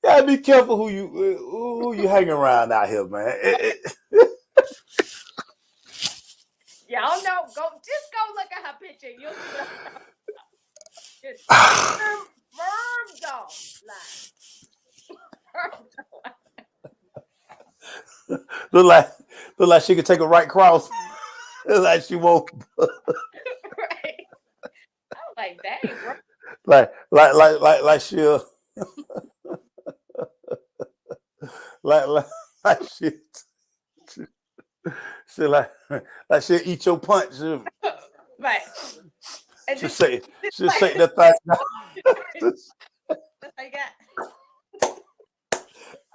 gotta be careful who you hang around out here, man. Y'all know, just go look at her picture. You'll see what it's firm dog line. Look like she could take a right cross. Like she won't. Right. I was like, dang, bro. Like she'll like she like she'll eat your punch. Right. And she'll say that thing. That's what you got.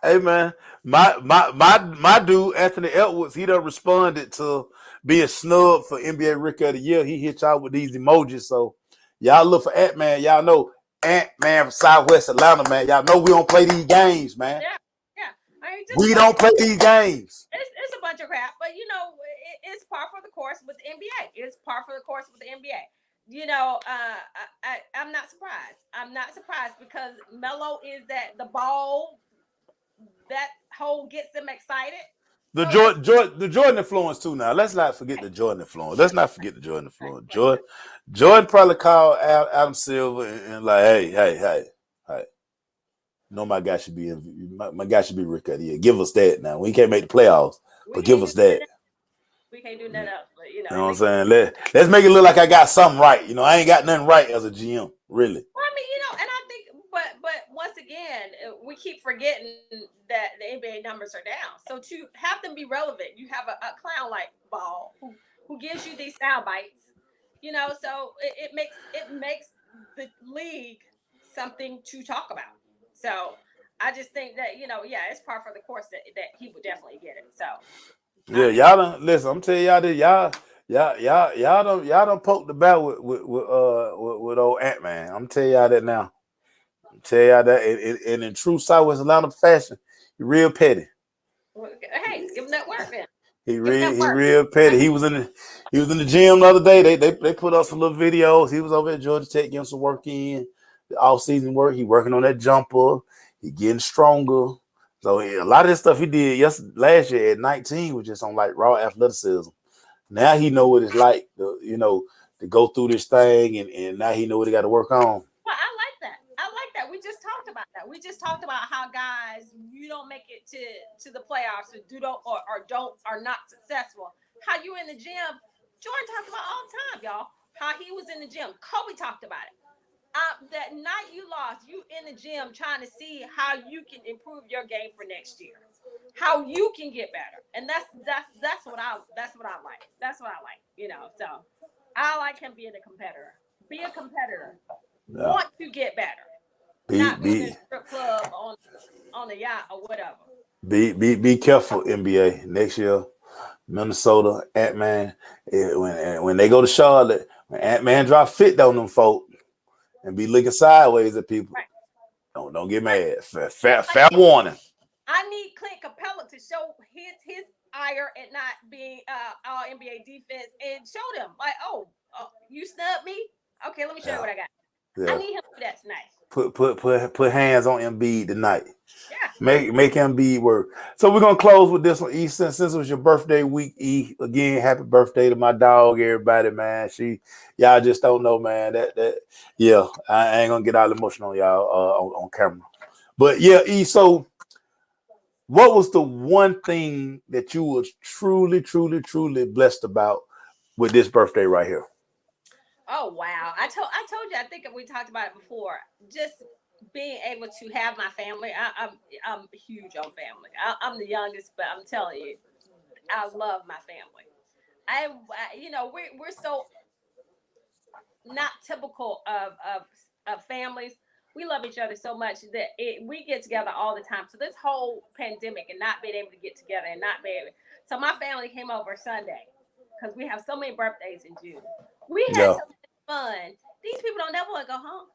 Hey man, my dude Anthony Edwards, he done responded to being snubbed for NBA Rookie of the Year. He hit y'all with these emojis, so y'all look for Ant-Man. Y'all know Ant-Man from Southwest Atlanta, man. Y'all know we don't play these games, man. Yeah. I mean, we don't play these games. It's a bunch of crap, but it's par for the course with the NBA. It's par for the course with the NBA. I'm not surprised. I'm not surprised because Melo is the ball that whole gets them excited. The Jordan influence too. Now let's not forget the Jordan influence. Jordan probably called Adam Silver and like, hey. My guy should be my guy should be Rookie of the Year. Give us that now. We can't make the playoffs, but give us that. We can't do that else, but you know what I'm saying? Let's make it look like I got something right. I ain't got nothing right as a GM, really. Well, I mean, and I think, but once again, we keep forgetting that the NBA numbers are down. So to have them be relevant, you have a clown like Ball who gives you these sound bites. So it makes the league something to talk about. So I just think that it's par for the course that he would definitely get it. So yeah, y'all don't listen. I'm telling y'all that y'all don't poke the bear with old Ant-Man. I'm telling y'all that now. I'm telling y'all that, and in true Southwest Atlanta fashion, he real petty. Hey, give him that work then. He real petty. He was in the gym the other day. They put up some little videos. He was over at Georgia Tech getting some work in. The off-season work. He working on that jumper. He getting stronger. So a lot of this stuff he did last year at 19 was just on like raw athleticism. Now he know what it's like to go through this thing, and now he know what he got to work on. Well, I like that. We just talked about that. We just talked about how guys, you don't make it to the playoffs or are not successful. How you in the gym. Jordan talked about all the time, y'all. How he was in the gym. Kobe talked about it. That night you lost, you in the gym trying to see how you can improve your game for next year, how you can get better, and that's what I like. That's what I like. So I like him being a competitor. Be a competitor. Yeah. Want to get better, not being in a strip club on the yacht or whatever. Be careful, NBA next year. Minnesota, Ant-Man. When they go to Charlotte, when Ant-Man drop 50 on them folk and be looking sideways at people, Right. don't get mad. Fair warning. I need Clint Capella to show his ire at not being all NBA defense and show them like, oh, you snubbed me. Okay, let me show you what I got. Yeah. I need him to do that tonight. Put hands on Embiid tonight. Yeah. Make Embiid work. So we're gonna close with this one, E. Since it was your birthday week, E. Again, happy birthday to my dog, everybody, man. Y'all just don't know, man. Yeah, I ain't gonna get all emotional on y'all on camera. But yeah, E. So what was the one thing that you was truly, truly, truly blessed about with this birthday right here? Oh wow! I told you. I think we talked about it before. Just being able to have my family. I'm huge on family. I'm the youngest, but I'm telling you, I love my family. We're so not typical of families. We love each other so much that we get together all the time. So this whole pandemic and not being able to get together and not being able, so my family came over Sunday because we have so many birthdays in June. We had so much fun. These people don't never want to go home.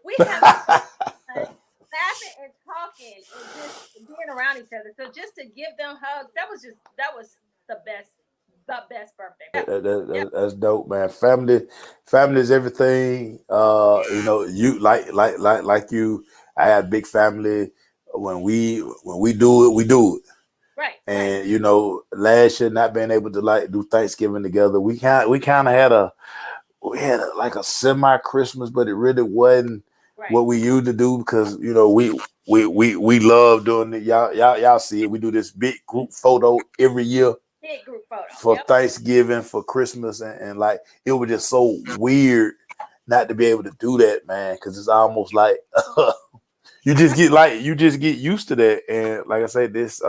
We have fun, laughing and talking and just being around each other. So just to give them hugs, that was the best birthday. That's dope, man. Family is everything. You like you. I had a big family. When we do it, we do it. Right. And last year not being able to do Thanksgiving together, we kind of had a like a semi Christmas, but it really wasn't what we used to do because we love doing it. Y'all see it. We do this big group photo every year. Big group photo for Thanksgiving, for Christmas, and like it was just so weird not to be able to do that, man. Because it's almost like you just get used to that. And like I said, this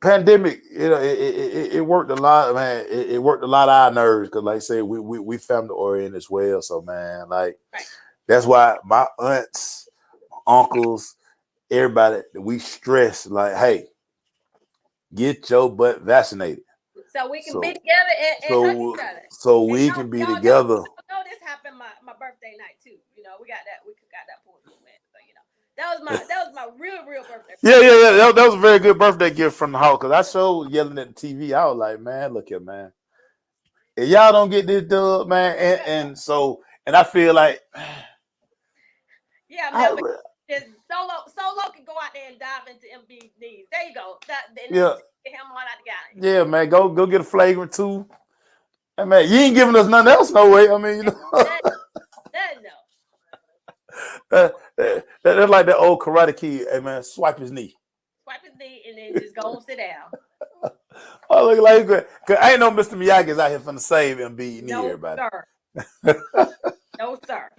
pandemic, it worked a lot, man. It worked a lot of our nerves because, like I said, we family oriented as well. So, man, that's why my aunts, uncles, everybody, we stress like, hey. Get your butt vaccinated. So we can be together and hug each other. So we can be together. This happened my birthday night too. We got that pulled through, man. So that was my real birthday. Yeah. That was a very good birthday gift from the house because I showed yelling at the TV. I was like, man, look here, man. If y'all don't get this dub, man, and I feel like just Solo can go out there and dive into Embiid's knees. There you go. Get him all out the guy. Yeah, man. Go get a flagrant 2. Hey, man, you ain't giving us nothing else, no way. I mean, that's like that old Karate Kid. Hey, man, swipe his knee. Swipe his knee and then just go and sit down. Oh, look like good. Cause I ain't no Mr. Miyagi's out here finna save Embiid knee, everybody. Sir. No, sir.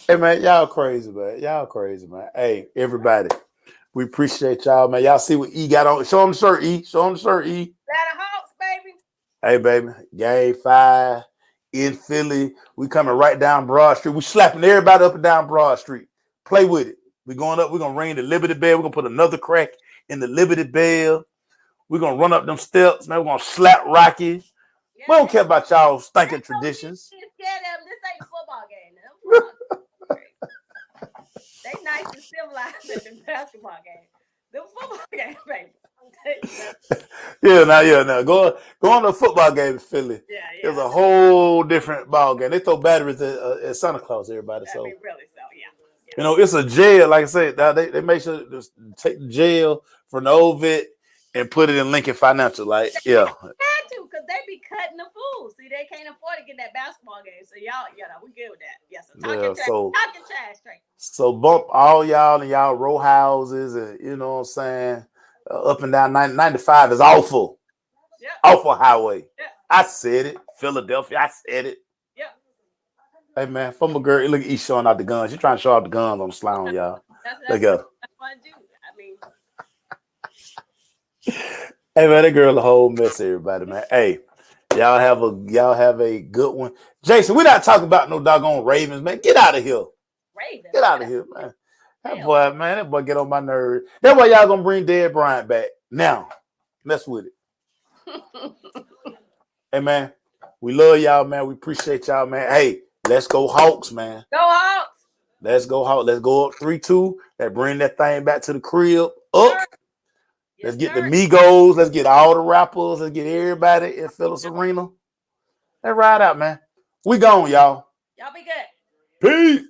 Hey, man, y'all crazy, man. Hey, everybody, we appreciate y'all, man. Y'all see what E got on. Show him the shirt, E. That Hawks, baby. Hey, baby. Game 5 in Philly. We coming right down Broad Street. We slapping everybody up and down Broad Street. Play with it. We going up. We're going to ring the Liberty Bell. We're going to put another crack in the Liberty Bell. We're going to run up them steps, man. We're going to slap Rocky. Yeah. We don't care about y'all stinking traditions. This ain't football game. They nice and civilized in the basketball game. The football game, baby. Now go on to a football game in Philly. Yeah. It's a whole different ball game. They throw batteries at Santa Claus, everybody. So really so, yeah. It's a jail. Like I said, they make sure to take the jail from the old vet and put it in Lincoln Financial. Like, yeah. Had to, because they be cutting the fools. See, they can't afford to get that basketball game. So y'all, we good with that. Yes, talking trash. So bump all y'all in y'all row houses, and you know what I'm saying, up and down 95 is awful. Yep. Off a highway. Yep. I said it. Philadelphia. I said it. Yep. Hey man, from a girl, look at E showing out the guns. You trying to show out the guns on the Sloan, y'all. Look at her. That's what I do. I mean, Hey man, that girl a whole mess, everybody, man. Hey, y'all have a good one. Jason, we're not talking about no doggone Ravens, man. Get out of here. Ravens. Get out of here, man. That boy get on my nerves. That's why y'all gonna bring Dez Bryant back. Now, mess with it. Hey man, we love y'all, man. We appreciate y'all, man. Hey, let's go Hawks, man. Go Hawks. Let's go Hawks. Let's go up 3-2. Let's bring that thing back to the crib. Up. Yes, Let's get sir. the Migos. Let's get all the rappers. Let's get everybody in Phillips Arena. Let's ride out, man. We gone, y'all. Y'all be good. Peace.